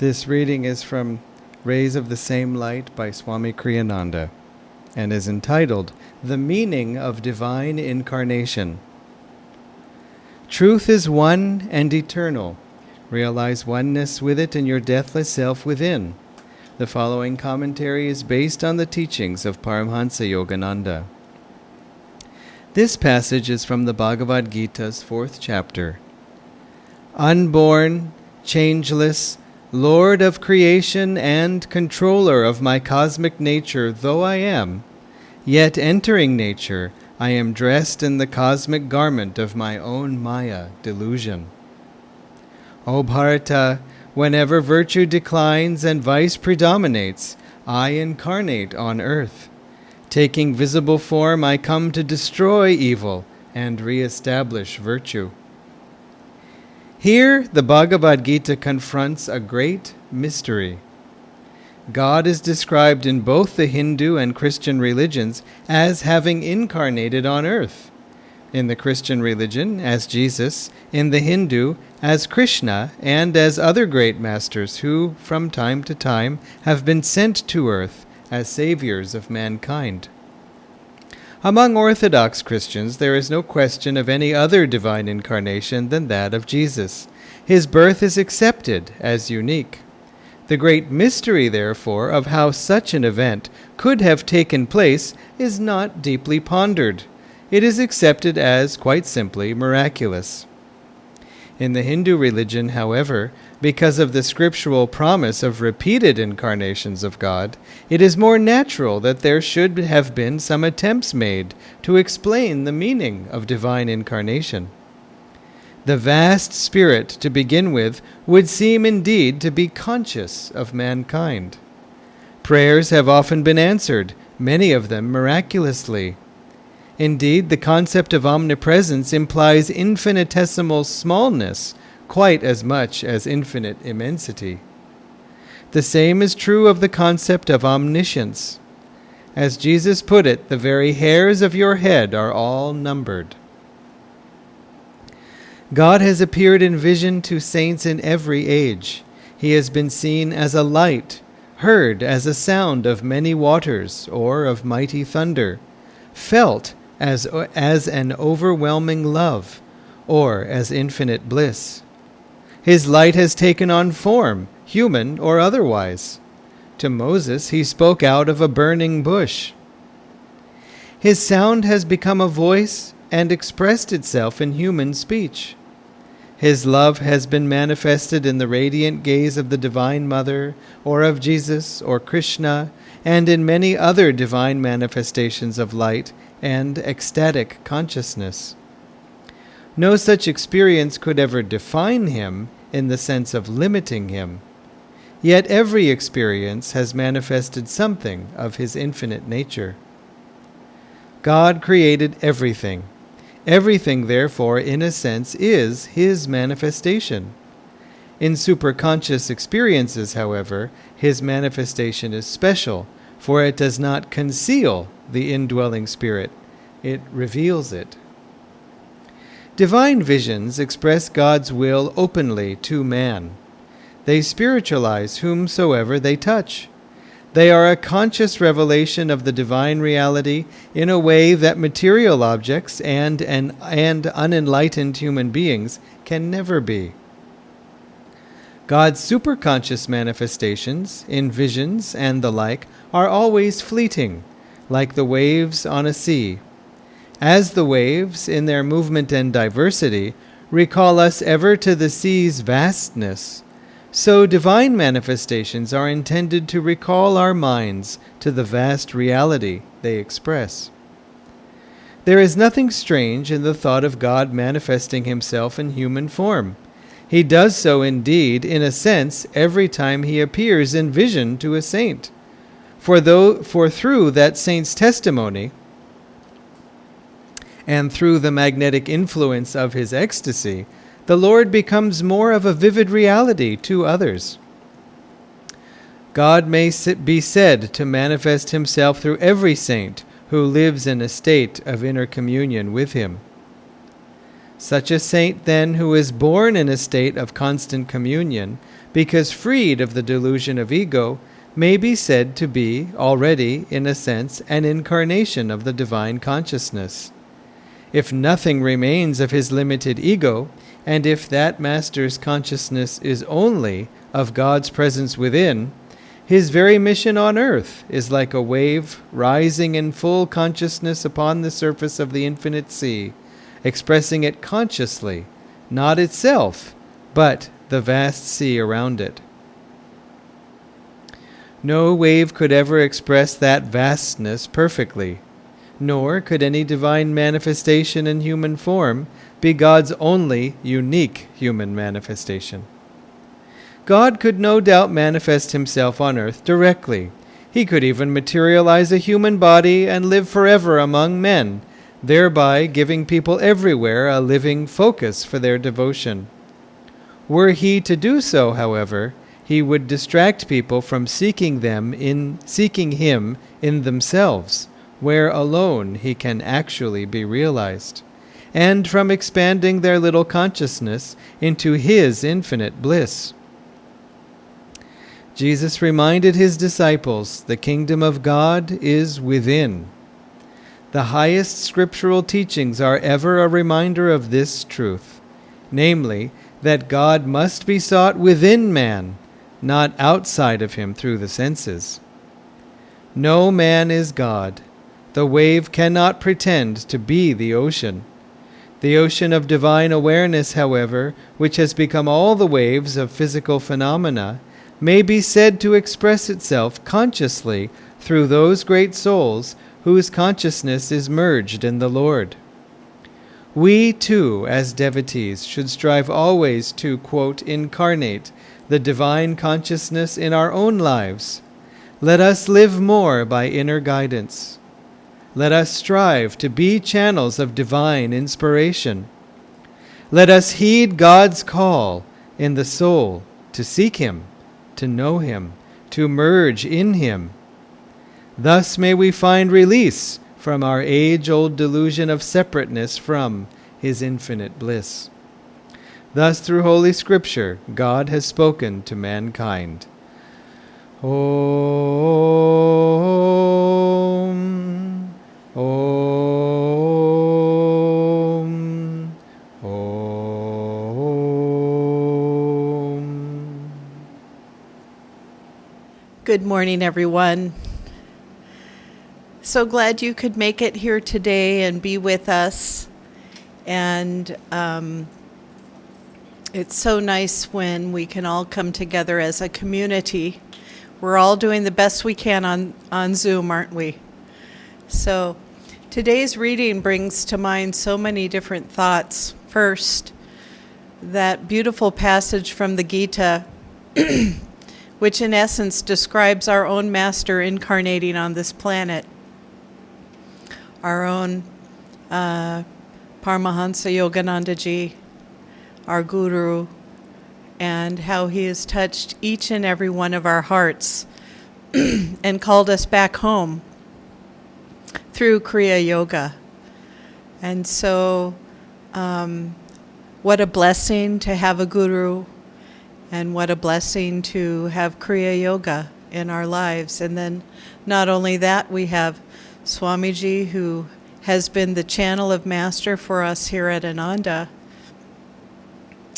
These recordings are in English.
This reading is from Rays of the Same Light by Swami Kriyananda and is entitled, The Meaning of Divine Incarnation. Truth is one and eternal. Realize oneness with it in your deathless self within. The following commentary is based on the teachings of Paramhansa Yogananda. This passage is from the Bhagavad Gita's 4th chapter. Unborn, changeless, Lord of creation and controller of my cosmic nature though I am, yet entering nature, I am dressed in the cosmic garment of my own Maya delusion. O Bharata, whenever virtue declines and vice predominates, I incarnate on earth. Taking visible form, I come to destroy evil and re-establish virtue. Here, the Bhagavad Gita confronts a great mystery. God is described in both the Hindu and Christian religions as having incarnated on earth. In the Christian religion, as Jesus; in the Hindu, as Krishna, and as other great masters who, from time to time, have been sent to earth as saviors of mankind. Among Orthodox Christians, there is no question of any other divine incarnation than that of Jesus. His birth is accepted as unique. The great mystery, therefore, of how such an event could have taken place is not deeply pondered. It is accepted as, quite simply, miraculous. In the Hindu religion, however, because of the scriptural promise of repeated incarnations of God, it is more natural that there should have been some attempts made to explain the meaning of divine incarnation. The vast spirit, to begin with, would seem indeed to be conscious of mankind. Prayers have often been answered, many of them miraculously. Indeed, the concept of omnipresence implies infinitesimal smallness, quite as much as infinite immensity. The same is true of the concept of omniscience. As Jesus put it, the very hairs of your head are all numbered. God has appeared in vision to saints in every age. He has been seen as a light, heard as a sound of many waters or of mighty thunder, felt as an overwhelming love, or as infinite bliss. His light has taken on form, human or otherwise. To Moses he spoke out of a burning bush. His sound has become a voice and expressed itself in human speech. His love has been manifested in the radiant gaze of the Divine Mother, or of Jesus, or Krishna, and in many other divine manifestations of light and ecstatic consciousness. No such experience could ever define him in the sense of limiting him. Yet every experience has manifested something of his infinite nature. God created everything. Everything, therefore, in a sense, is his manifestation. In superconscious experiences, however, his manifestation is special, for it does not conceal the indwelling spirit, it reveals it. Divine visions express God's will openly to man. They spiritualize whomsoever they touch. They are a conscious revelation of the divine reality in a way that material objects and unenlightened human beings can never be. God's superconscious manifestations, in visions and the like, are always fleeting, like the waves on a sea. As the waves, in their movement and diversity, recall us ever to the sea's vastness, so divine manifestations are intended to recall our minds to the vast reality they express. There is nothing strange in the thought of God manifesting himself in human form. He does so indeed, in a sense, every time he appears in vision to a saint. For through that saint's testimony, and through the magnetic influence of his ecstasy, the Lord becomes more of a vivid reality to others. God may be said to manifest himself through every saint who lives in a state of inner communion with him. Such a saint, then, who is born in a state of constant communion, because freed of the delusion of ego, may be said to be already, in a sense, an incarnation of the divine consciousness. If nothing remains of his limited ego, and if that master's consciousness is only of God's presence within, his very mission on earth is like a wave rising in full consciousness upon the surface of the infinite sea, expressing it consciously, not itself, but the vast sea around it. No wave could ever express that vastness perfectly, nor could any divine manifestation in human form be God's only unique human manifestation. God could no doubt manifest himself on earth directly. He could even materialize a human body and live forever among men, thereby giving people everywhere a living focus for their devotion. Were he to do so, however, he would distract people from seeking him in themselves, where alone he can actually be realized, and from expanding their little consciousness into his infinite bliss. Jesus reminded his disciples, the kingdom of God is within. The highest scriptural teachings are ever a reminder of this truth, namely, that God must be sought within man, not outside of him through the senses. No man is God. The wave cannot pretend to be the ocean. The ocean of divine awareness, however, which has become all the waves of physical phenomena, may be said to express itself consciously through those great souls whose consciousness is merged in the Lord. We, too, as devotees, should strive always to, quote, incarnate the divine consciousness in our own lives. Let us live more by inner guidance. Let us strive to be channels of divine inspiration. Let us heed God's call in the soul to seek him, to know him, to merge in him. Thus may we find release from our age-old delusion of separateness from his infinite bliss. Thus, through Holy Scripture, God has spoken to mankind. Om, Om, Om. Good morning, everyone. So glad you could make it here today and be with us. And it's so nice when we can all come together as a community. We're all doing the best we can on Zoom, aren't we? So today's reading brings to mind so many different thoughts. First, that beautiful passage from the Gita, which in essence describes our own master incarnating on this planet. Our own Paramahansa Yoganandaji, our Guru, and how he has touched each and every one of our hearts and called us back home through Kriya Yoga. And so what a blessing to have a Guru, and what a blessing to have Kriya Yoga in our lives. And then not only that, we have Swamiji, who has been the channel of Master for us here at Ananda,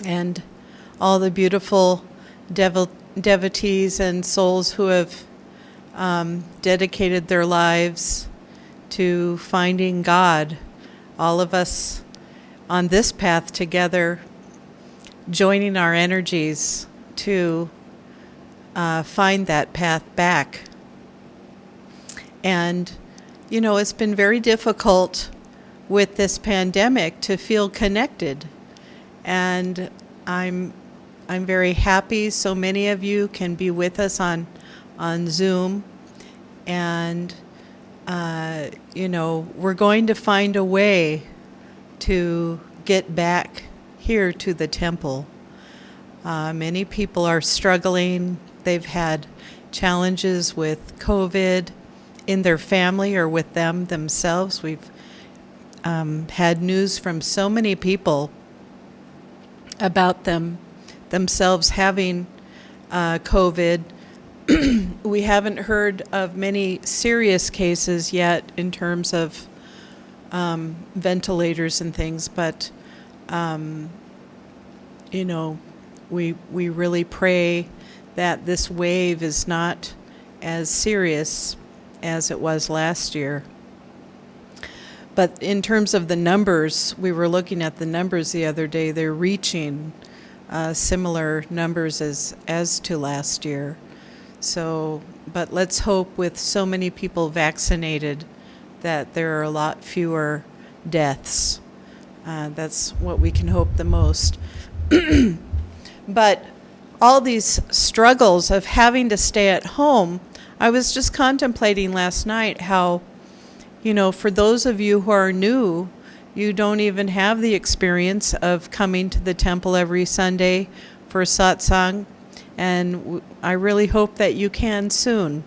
and all the beautiful devotees and souls who have dedicated their lives to finding God. All of us on this path together, joining our energies to find that path back. And you know, it's been very difficult with this pandemic to feel connected. And I'm very happy so many of you can be with us on Zoom. And, you know, we're going to find a way to get back here to the temple. Many people are struggling. They've had challenges with COVID in their family or with them themselves. We've had news from so many people about themselves having COVID. We haven't heard of many serious cases yet in terms of ventilators and things, but we really pray that this wave is not as serious as it was last year. But in terms of the numbers, we were looking at the numbers the other day. They're reaching similar numbers as to last year. So, but let's hope with so many people vaccinated that there are a lot fewer deaths. That's what we can hope the most. But all these struggles of having to stay at home, I was just contemplating last night how, for those of you who are new, you don't even have the experience of coming to the temple every Sunday for satsang, and I really hope that you can soon.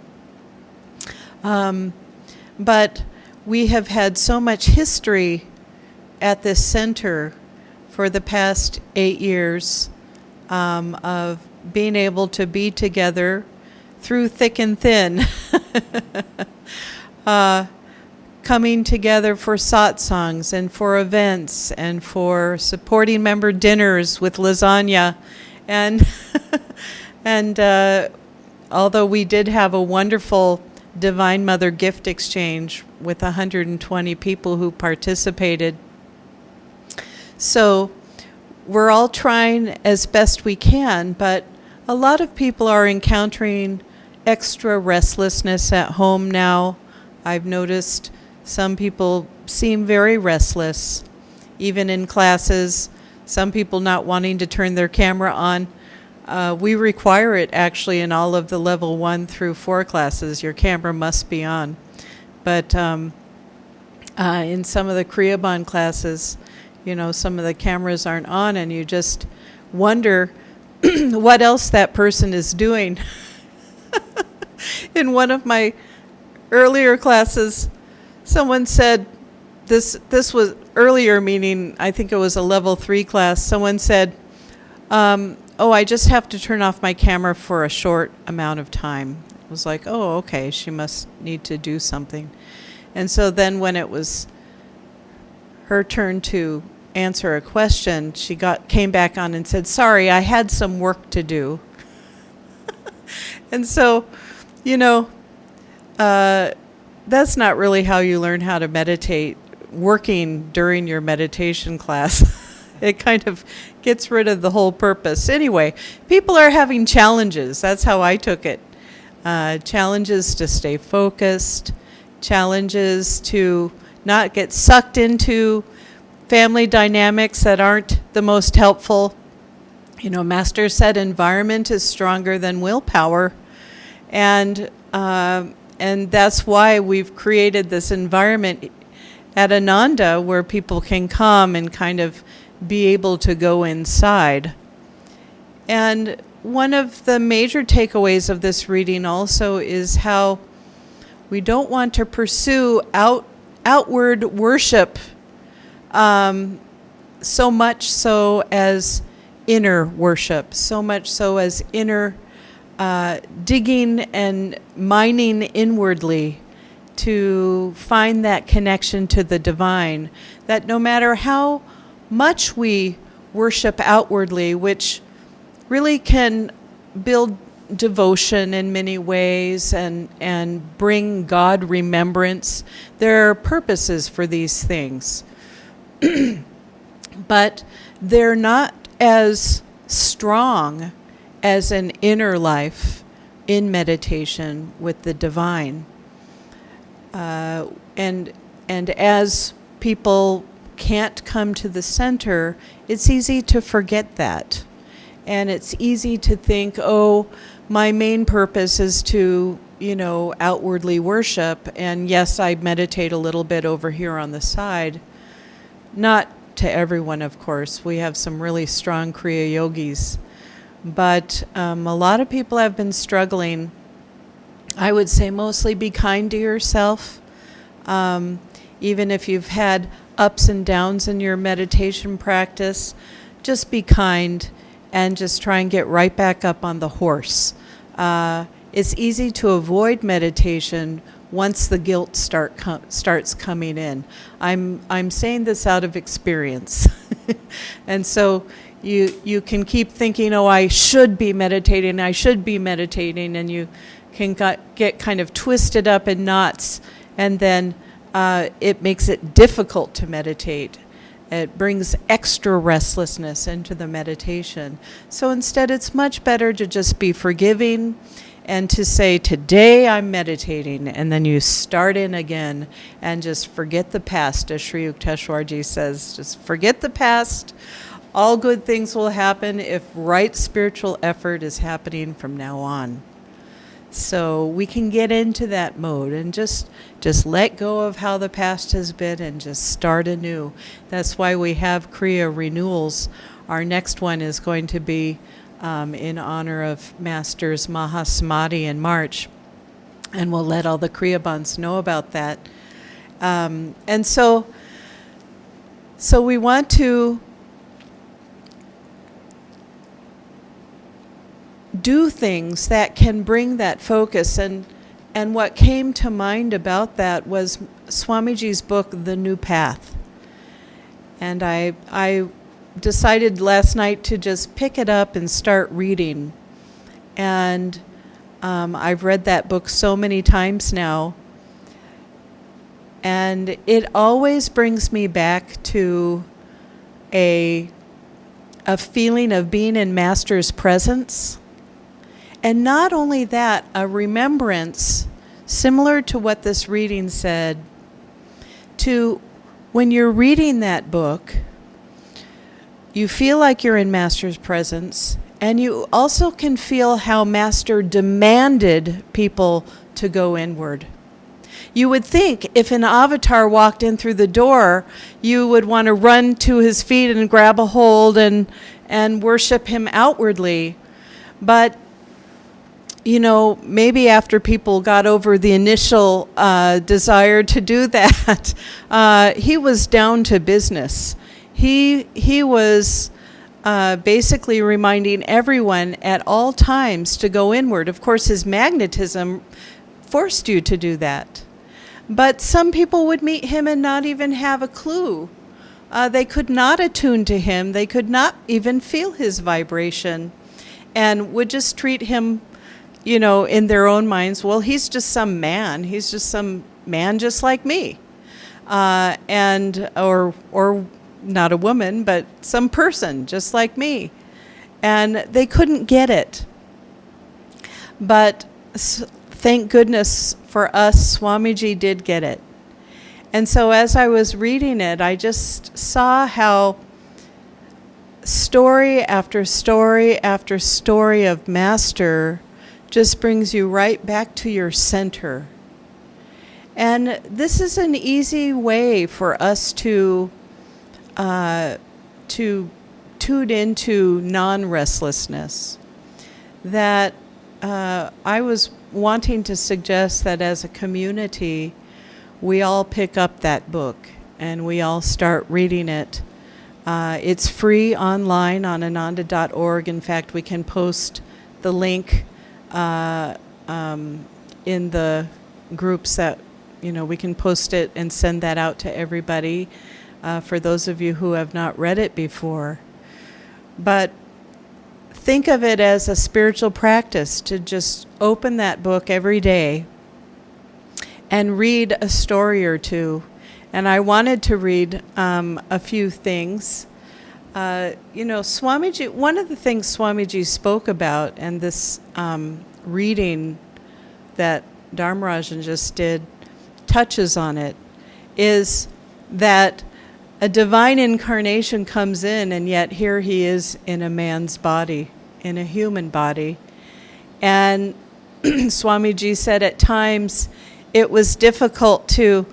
But we have had so much history at this center for the past 8 years of being able to be together through thick and thin. Coming together for satsangs and for events and for supporting member dinners with lasagna. And although we did have a wonderful Divine Mother gift exchange with 120 people who participated. So we're all trying as best we can, but a lot of people are encountering extra restlessness at home now. I've noticed some people seem very restless, even in classes, some people not wanting to turn their camera on. We require it actually in all of the level 1 through 4 classes. Your camera must be on. But in some of the Kriyaban classes, some of the cameras aren't on, and you just wonder what else that person is doing. In one of my earlier classes, someone said, this was earlier, meaning I think it was a level 3 class, someone said, I just have to turn off my camera for a short amount of time. It was like, oh, okay, she must need to do something. And so then when it was her turn to answer a question, she came back on and said, sorry, I had some work to do. And so, that's not really how you learn how to meditate, working during your meditation class. It kind of gets rid of the whole purpose. Anyway, people are having challenges. That's how I took it. Challenges to stay focused, challenges to not get sucked into family dynamics that aren't the most helpful. Master said environment is stronger than willpower. And that's why we've created this environment at Ananda where people can come and kind of be able to go inside. And one of the major takeaways of this reading also is how we don't want to pursue outward worship so much so as inner worship, so much so as inner digging and mining inwardly to find that connection to the divine, that no matter how much we worship outwardly, which really can build devotion in many ways and bring God remembrance, there are purposes for these things. But they're not as strong as an inner life in meditation with the divine. And as people can't come to the center, it's easy to forget that. And it's easy to think, my main purpose is to, outwardly worship. And yes, I meditate a little bit over here on the side. Not to everyone, of course. We have some really strong Kriya yogis. But a lot of people have been struggling. I would say mostly be kind to yourself. Even if you've had ups and downs in your meditation practice, just be kind and just try and get right back up on the horse. It's easy to avoid meditation once the guilt starts coming in. I'm saying this out of experience. And so you can keep thinking, oh, I should be meditating, and you can get kind of twisted up in knots, and then it makes it difficult to meditate. It brings extra restlessness into the meditation. So instead, it's much better to just be forgiving and to say, today I'm meditating, and then you start in again and just forget the past, as Sri Yukteswarji says, just forget the past. All good things will happen if right spiritual effort is happening from now on. So we can get into that mode and just let go of how the past has been and just start anew. That's why we have Kriya renewals. Our next one is going to be in honor of Master's Mahasamadhi in March, and we'll let all the Kriya Bandhs know about that. And so we want to do things that can bring that focus, and what came to mind about that was Swamiji's book, The New Path. And I decided last night to just pick it up and start reading. And I've read that book so many times now, and it always brings me back to a feeling of being in Master's presence. And not only that, a remembrance, similar to what this reading said, to when you're reading that book, you feel like you're in Master's presence, and you also can feel how Master demanded people to go inward. You would think if an avatar walked in through the door, you would want to run to his feet and grab a hold and worship him outwardly. But maybe after people got over the initial desire to do that, he was down to business. He was basically reminding everyone at all times to go inward. Of course, his magnetism forced you to do that. But some people would meet him and not even have a clue. They could not attune to him. They could not even feel his vibration, and would just treat him in their own minds, well, he's just some man. He's just some man just like me. Or not a woman, but some person just like me. And they couldn't get it. But thank goodness for us, Swamiji did get it. And so as I was reading it, I just saw how story after story after story of Master just brings you right back to your center. And this is an easy way for us to tune into non-restlessness. That I was wanting to suggest that as a community, we all pick up that book and we all start reading it. It's free online on ananda.org. In fact, we can post the link in the groups that, we can post it and send that out to everybody for those of you who have not read it before. But think of it as a spiritual practice to just open that book every day and read a story or two. And I wanted to read a few things. Swamiji, one of the things Swamiji spoke about, and this reading that Dharmarajan just did touches on it, is that a divine incarnation comes in, and yet here he is in a man's body, in a human body. And Swamiji said at times it was difficult to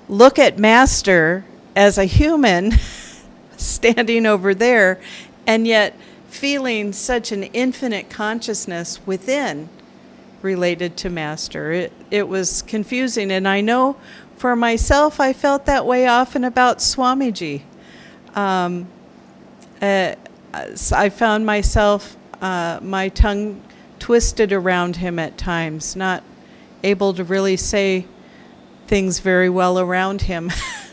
look at Master as a human standing over there, and yet feeling such an infinite consciousness within related to Master. It was confusing, and I know for myself I felt that way often about Swamiji. I found myself, my tongue twisted around him at times, not able to really say things very well around him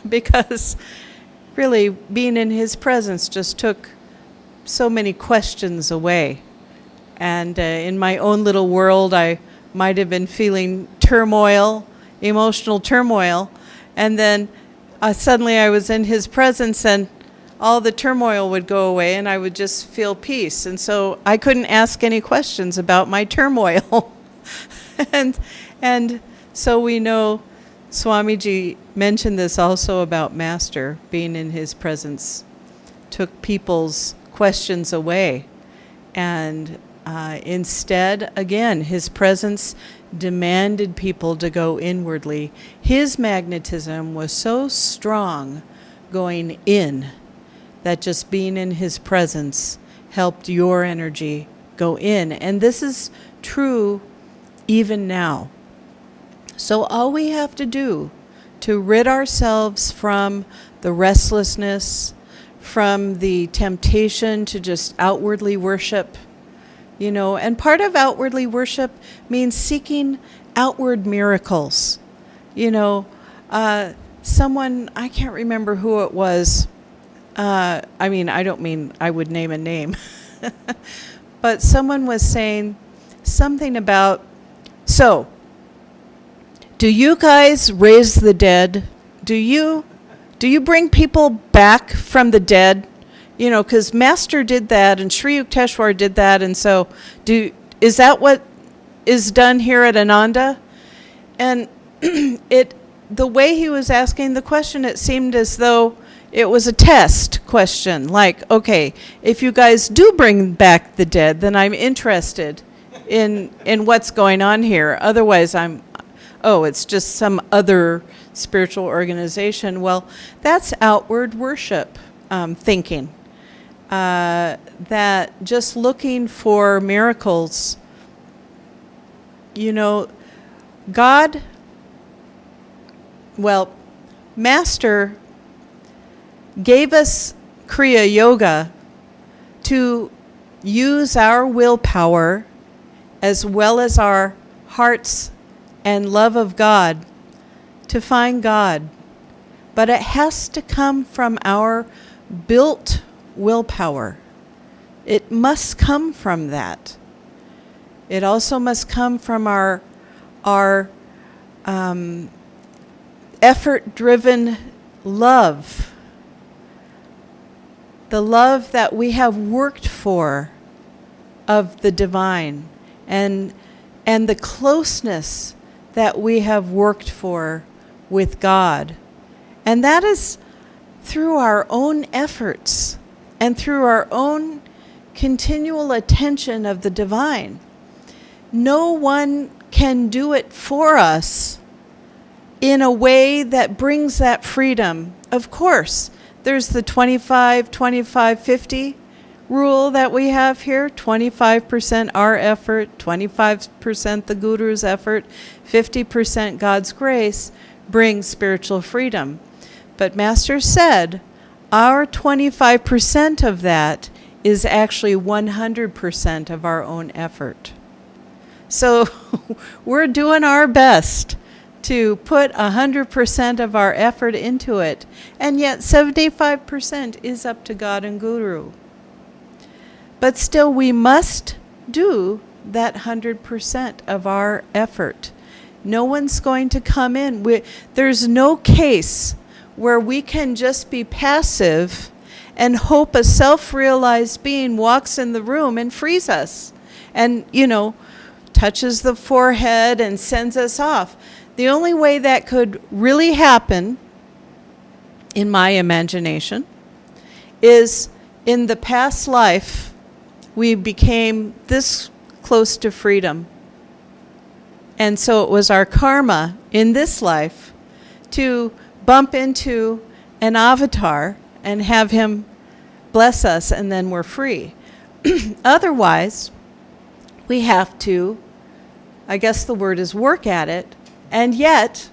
because really being in his presence just took so many questions away. And in my own little world, I might have been feeling turmoil, emotional turmoil, and then suddenly I was in his presence and all the turmoil would go away and I would just feel peace. And so I couldn't ask any questions about my turmoil. and so we know Swamiji mentioned this also about Master being in his presence, took people's questions away. And instead, again, his presence demanded people to go inwardly. His magnetism was so strong going in that just being in his presence helped your energy go in. And this is true even now. So all we have to do to rid ourselves from the restlessness, from the temptation to just outwardly worship, and part of outwardly worship means seeking outward miracles. Someone, I can't remember who it was. I don't mean I would name a name. But someone was saying something about, so, do you guys raise the dead? Do you bring people back from the dead? Because Master did that and Sri Yukteswar did that, and so is that what is done here at Ananda? And the way he was asking the question, it seemed as though it was a test question. Like, okay, if you guys do bring back the dead, then I'm interested in what's going on here. Otherwise, it's just some other spiritual organization. Well, that's outward worship thinking. That just looking for miracles, God, Master gave us Kriya Yoga to use our willpower as well as our hearts and love of God to find God. But it has to come from our built willpower. It must come from that. It also must come from our effort-driven love. The love that we have worked for of the divine, and the closeness that we have worked for with God. And that is through our own efforts and through our own continual attention of the divine. No one can do it for us in a way that brings that freedom. Of course, there's the 25-25-50 rule that we have here. 25% our effort, 25% the Guru's effort, 50% God's grace brings spiritual freedom. But Master said, our 25% of that is actually 100% of our own effort. So we're doing our best to put 100% of our effort into it, and yet 75% is up to God and Guru. But still, we must do that 100% of our effort. No one's going to come in. There's no case where we can just be passive and hope a self-realized being walks in the room and frees us and, touches the forehead and sends us off. The only way that could really happen, in my imagination, is in the past life, we became this close to freedom. And so it was our karma in this life to bump into an avatar and have him bless us, and then we're free. Otherwise, we have to, I guess the word is work at it, and yet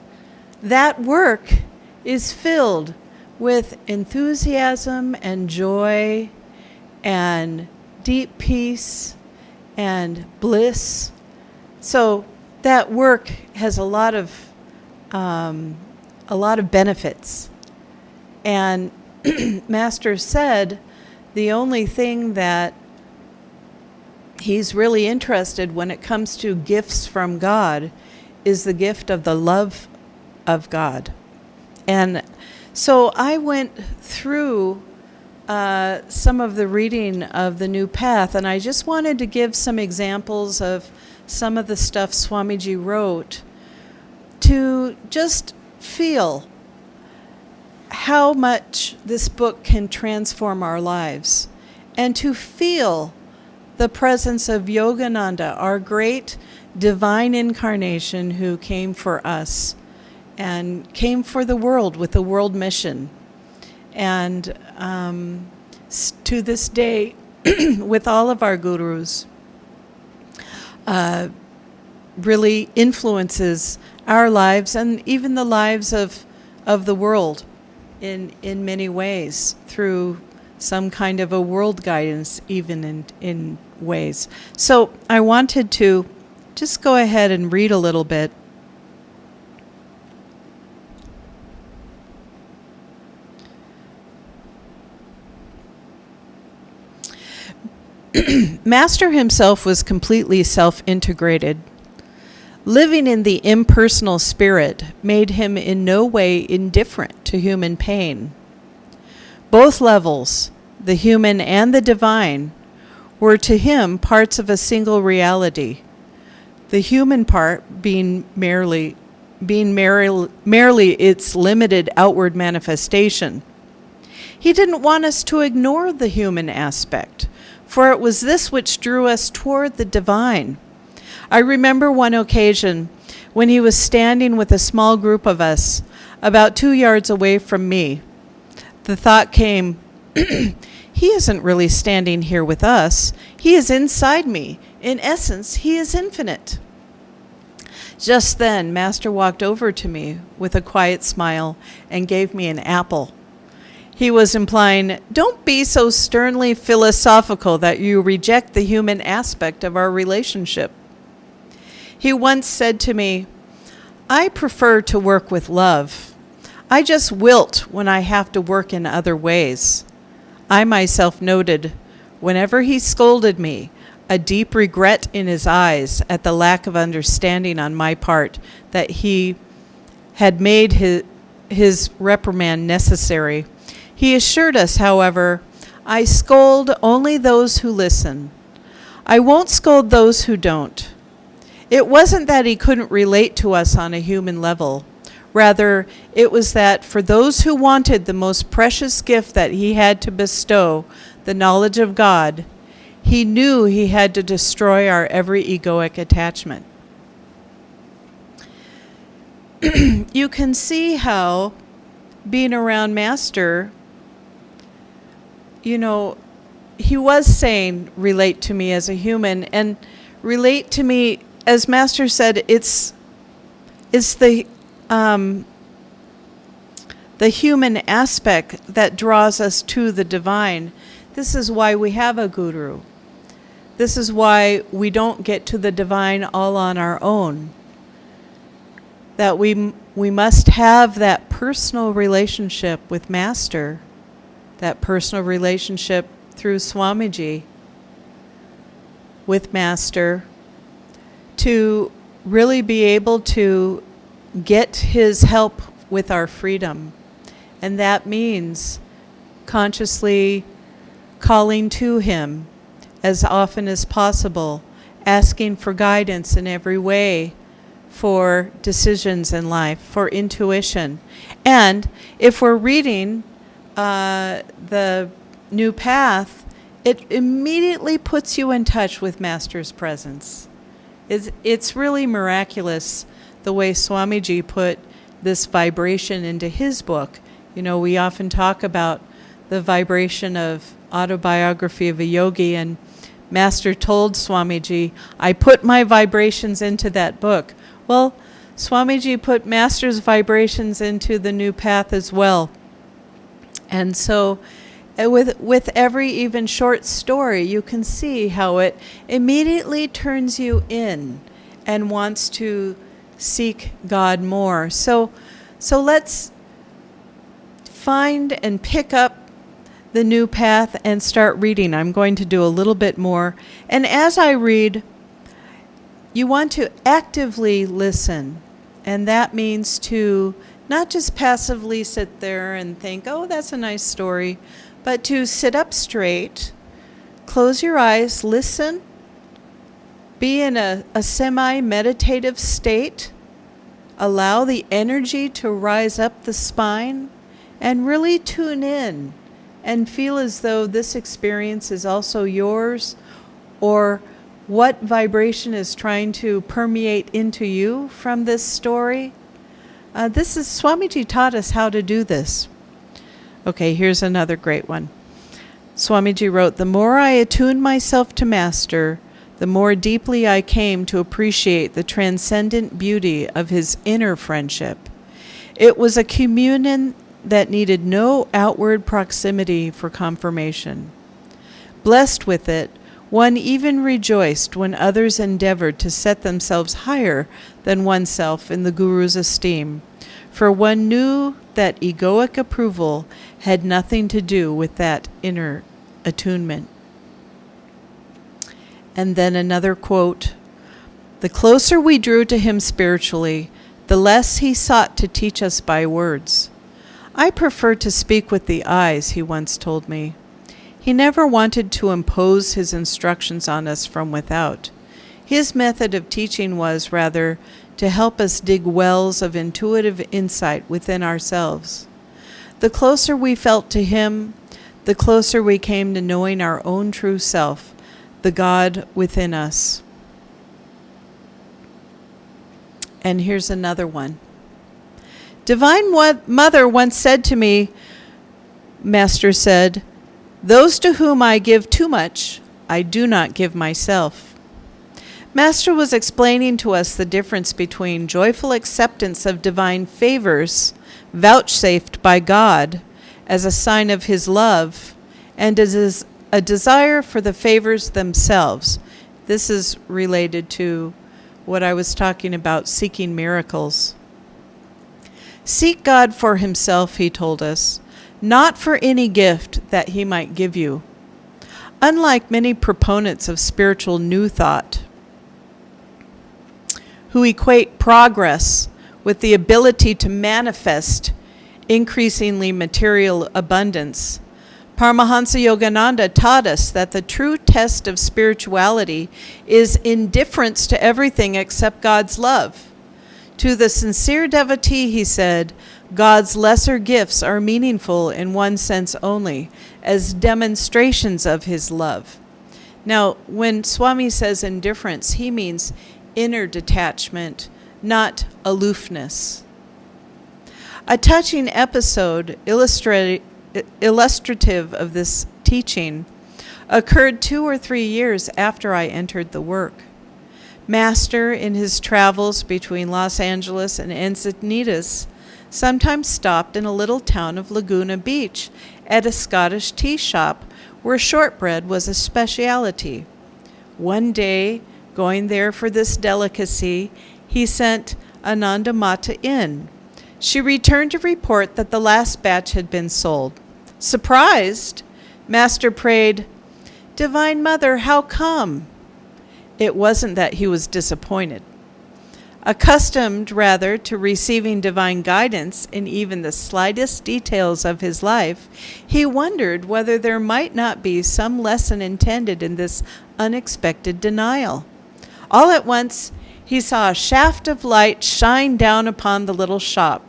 that work is filled with enthusiasm and joy and deep peace and bliss. So that work has a lot of benefits. And Master said the only thing that he's really interested when it comes to gifts from God is the gift of the love of God. And so I went through some of the reading of the New Path, and I just wanted to give some examples of some of the stuff Swamiji wrote to just feel how much this book can transform our lives, and to feel the presence of Yogananda, our great divine incarnation who came for us and came for the world with the world mission. And to this day, with all of our gurus, really influences our lives and even the lives of the world in many ways, through some kind of a world guidance, even in ways. So I wanted to just go ahead and read a little bit. Master himself was completely self-integrated. Living in the impersonal spirit made him in no way indifferent to human pain. Both levels, the human and the divine, were to him parts of a single reality, the human part being merely its limited outward manifestation. He didn't want us to ignore the human aspect, for it was this which drew us toward the divine. I remember one occasion when he was standing with a small group of us about 2 yards away from me. The thought came, he isn't really standing here with us. He is inside me. In essence, he is infinite. Just then, Master walked over to me with a quiet smile and gave me an apple. He was implying, don't be so sternly philosophical that you reject the human aspect of our relationship. He once said to me, I prefer to work with love. I just wilt when I have to work in other ways. I myself noted, whenever he scolded me, a deep regret in his eyes at the lack of understanding on my part that he had made his reprimand necessary. He assured us, however, I scold only those who listen. I won't scold those who don't. It wasn't that he couldn't relate to us on a human level. Rather, it was that for those who wanted the most precious gift that he had to bestow, the knowledge of God, he knew he had to destroy our every egoic attachment. You can see how being around Master, he was saying, relate to me as a human, and relate to me, as Master said, it's the human aspect that draws us to the divine. This is why we have a guru. This is why we don't get to the divine all on our own. That we must have that personal relationship with Master, that personal relationship through Swamiji with Master, to really be able to get his help with our freedom. And that means consciously calling to him as often as possible, asking for guidance in every way for decisions in life, for intuition. And if we're reading the New Path, it immediately puts you in touch with Master's presence. It's really miraculous the way Swamiji put this vibration into his book. We often talk about the vibration of Autobiography of a Yogi, and Master told Swamiji, I put my vibrations into that book. Well, Swamiji put Master's vibrations into the New Path as well. And so with every even short story, you can see how it immediately turns you in and wants to seek God more. So let's find and pick up the new path and start reading. I'm going to do a little bit more. And as I read, you want to actively listen. And that means to not just passively sit there and think, oh, that's a nice story, but to sit up straight, close your eyes, listen, be in a semi-meditative state, allow the energy to rise up the spine, and really tune in and feel as though this experience is also yours, or what vibration is trying to permeate into you from this story. This is Swamiji taught us how to do this. Okay, here's another great one. Swamiji wrote, "The more I attuned myself to Master, the more deeply I came to appreciate the transcendent beauty of his inner friendship. It was a communion that needed no outward proximity for confirmation. Blessed with it, one even rejoiced when others endeavored to set themselves higher than oneself in the Guru's esteem, for one knew that egoic approval had nothing to do with that inner attunement." And then another quote, "The closer we drew to him spiritually, the less he sought to teach us by words. I prefer to speak with the eyes," he once told me. He never wanted to impose his instructions on us from without. His method of teaching was, rather, to help us dig wells of intuitive insight within ourselves. The closer we felt to him, the closer we came to knowing our own true self, the God within us. And here's another one. "Divine Mother once said to me," Master said, "those to whom I give too much, I do not give myself." Master was explaining to us the difference between joyful acceptance of divine favors vouchsafed by God as a sign of his love and as a desire for the favors themselves. This is related to what I was talking about, seeking miracles. "Seek God for himself," he told us, "not for any gift that he might give you." Unlike many proponents of spiritual new thought, who equate progress with the ability to manifest increasingly material abundance, Paramahansa Yogananda taught us that the true test of spirituality is indifference to everything except God's love. To the sincere devotee, he said, God's lesser gifts are meaningful in one sense only, as demonstrations of his love. Now, when Swami says indifference, he means inner detachment, not aloofness. A touching episode illustrative of this teaching occurred 2 or 3 years after I entered the work. Master, in his travels between Los Angeles and Encinitas, sometimes stopped in a little town of Laguna Beach at a Scottish tea shop where shortbread was a specialty. One day, going there for this delicacy, he sent Anandamata in. She returned to report that the last batch had been sold. Surprised, Master prayed, "Divine Mother, how come?" It wasn't that he was disappointed. Accustomed, rather, to receiving divine guidance in even the slightest details of his life, he wondered whether there might not be some lesson intended in this unexpected denial. All at once, he saw a shaft of light shine down upon the little shop.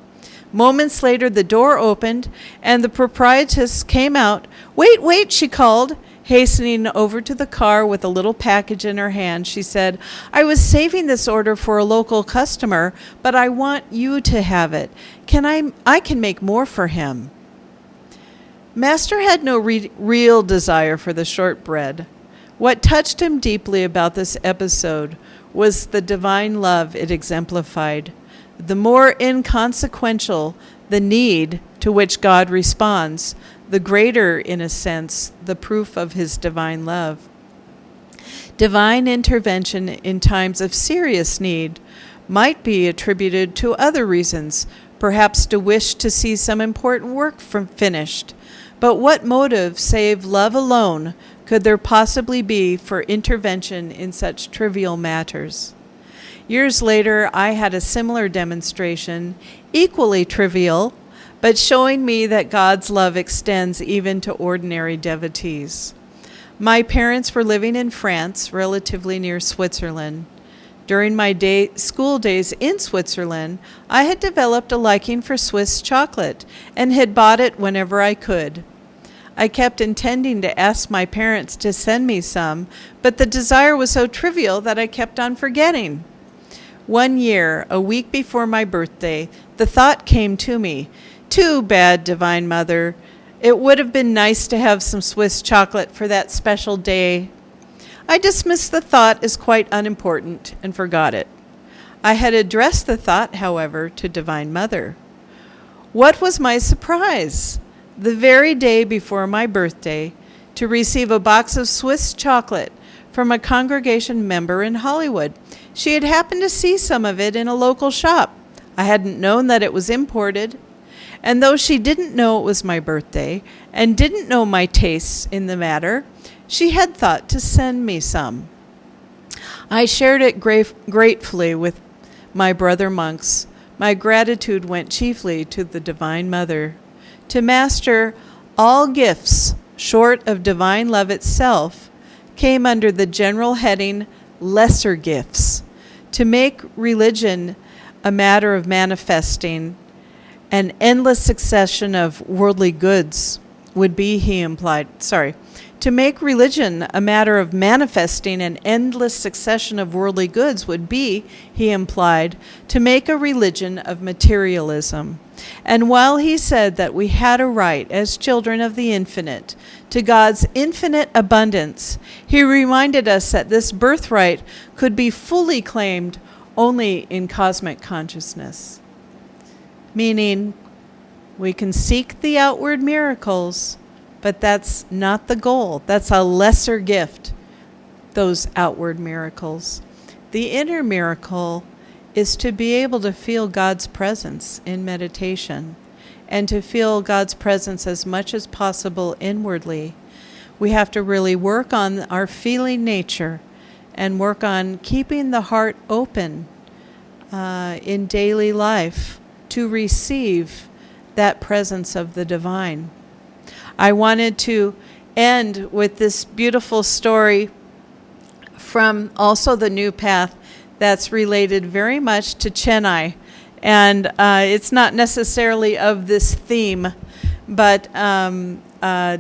Moments later, the door opened, and the proprietress came out. "Wait, wait," she called. Hastening over to the car with a little package in her hand, she said, "I was saving this order for a local customer, but I want you to have it. I can make more for him." Master had no real desire for the shortbread. What touched him deeply about this episode was the divine love it exemplified. The more inconsequential the need to which God responds, the greater, in a sense, the proof of his divine love. Divine intervention in times of serious need might be attributed to other reasons, perhaps to wish to see some important work finished. But what motive, save love alone, could there possibly be for intervention in such trivial matters? Years later, I had a similar demonstration, equally trivial, but showing me that God's love extends even to ordinary devotees. My parents were living in France, relatively near Switzerland. During my school days in Switzerland, I had developed a liking for Swiss chocolate and had bought it whenever I could. I kept intending to ask my parents to send me some, but the desire was so trivial that I kept on forgetting. One year, a week before my birthday, the thought came to me, "Too bad, Divine Mother. It would have been nice to have some Swiss chocolate for that special day." I dismissed the thought as quite unimportant and forgot it. I had addressed the thought, however, to Divine Mother. What was my surprise, the very day before my birthday, to receive a box of Swiss chocolate from a congregation member in Hollywood. She had happened to see some of it in a local shop. I hadn't known that it was imported. And though she didn't know it was my birthday and didn't know my tastes in the matter, she had thought to send me some. I shared it gratefully with my brother monks. My gratitude went chiefly to the Divine Mother. To master all gifts short of divine love itself came under the general heading lesser gifts. To make religion a matter of manifesting an endless succession of worldly goods would be, he implied, to make religion a matter of manifesting an endless succession of worldly goods would be, he implied, to make a religion of materialism. And while he said that we had a right, as children of the infinite, to God's infinite abundance, he reminded us that this birthright could be fully claimed only in cosmic consciousness. Meaning, we can seek the outward miracles, but that's not the goal. That's a lesser gift, those outward miracles. The inner miracle is to be able to feel God's presence in meditation and to feel God's presence as much as possible inwardly. We have to really work on our feeling nature and work on keeping the heart open in daily life to receive that presence of the divine. I wanted to end with this beautiful story from also the New Path that's related very much to Chennai. And it's not necessarily of this theme, but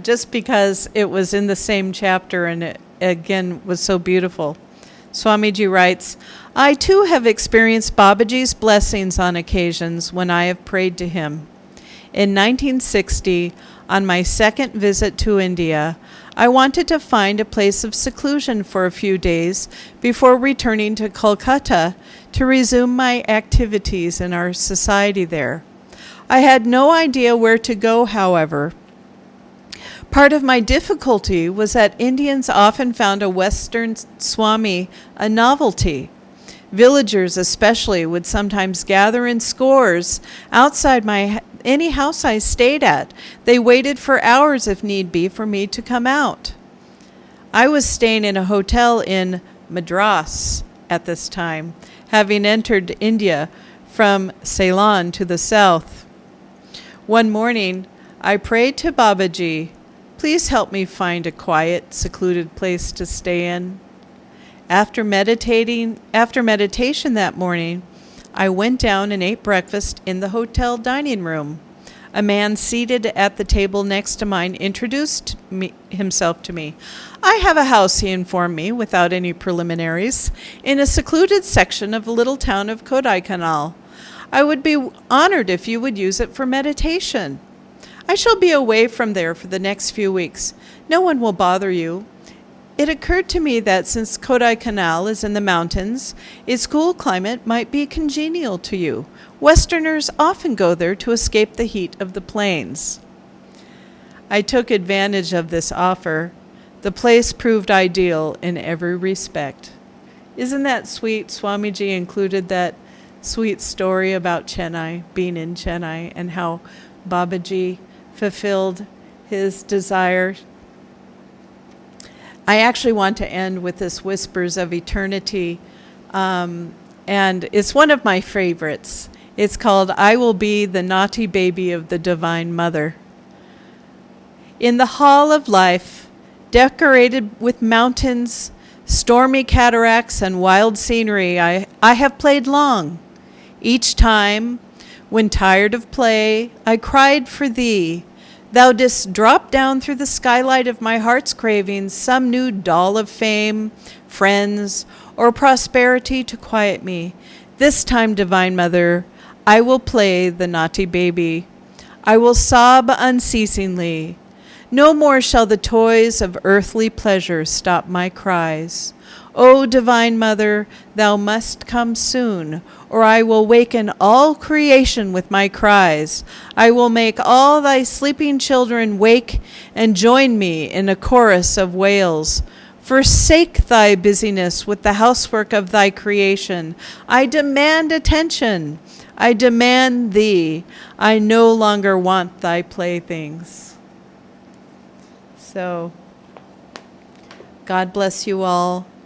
just because it was in the same chapter and it, again, was so beautiful. Swamiji writes, I too have experienced Babaji's blessings on occasions when I have prayed to him. In 1960, on my second visit to India, I wanted to find a place of seclusion for a few days before returning to Kolkata to resume my activities in our society there. I had no idea where to go, however. Part of my difficulty was that Indians often found a Western Swami a novelty. Villagers especially would sometimes gather in scores outside any house I stayed at. They waited for hours if need be for me to come out. I was staying in a hotel in Madras at this time, having entered India from Ceylon to the south. One morning, I prayed to Babaji, please help me find a quiet, secluded place to stay in. After meditation that morning, I went down and ate breakfast in the hotel dining room. A man seated at the table next to mine introduced himself to me. I have a house, he informed me, without any preliminaries, in a secluded section of the little town of Kodaikanal. I would be honored if you would use it for meditation. I shall be away from there for the next few weeks. No one will bother you. It occurred to me that since Kodaikanal is in the mountains, its cool climate might be congenial to you. Westerners often go there to escape the heat of the plains. I took advantage of this offer. The place proved ideal in every respect. Isn't that sweet? Swamiji included that sweet story about Chennai, being in Chennai, and how Babaji fulfilled his desire. I actually want to end with this Whispers of Eternity, and it's one of my favorites. It's called, I Will Be the Naughty Baby of the Divine Mother. In the hall of life, decorated with mountains, stormy cataracts, and wild scenery, I have played long. Each time, when tired of play, I cried for thee. Thou didst drop down through the skylight of my heart's cravings some new doll of fame, friends, or prosperity to quiet me. This time, Divine Mother, I will play the naughty baby. I will sob unceasingly. No more shall the toys of earthly pleasure stop my cries. O Divine Mother, thou must come soon, or I will waken all creation with my cries. I will make all thy sleeping children wake and join me in a chorus of wails. Forsake thy busyness with the housework of thy creation. I demand attention. I demand thee. I no longer want thy playthings. So, God bless you all.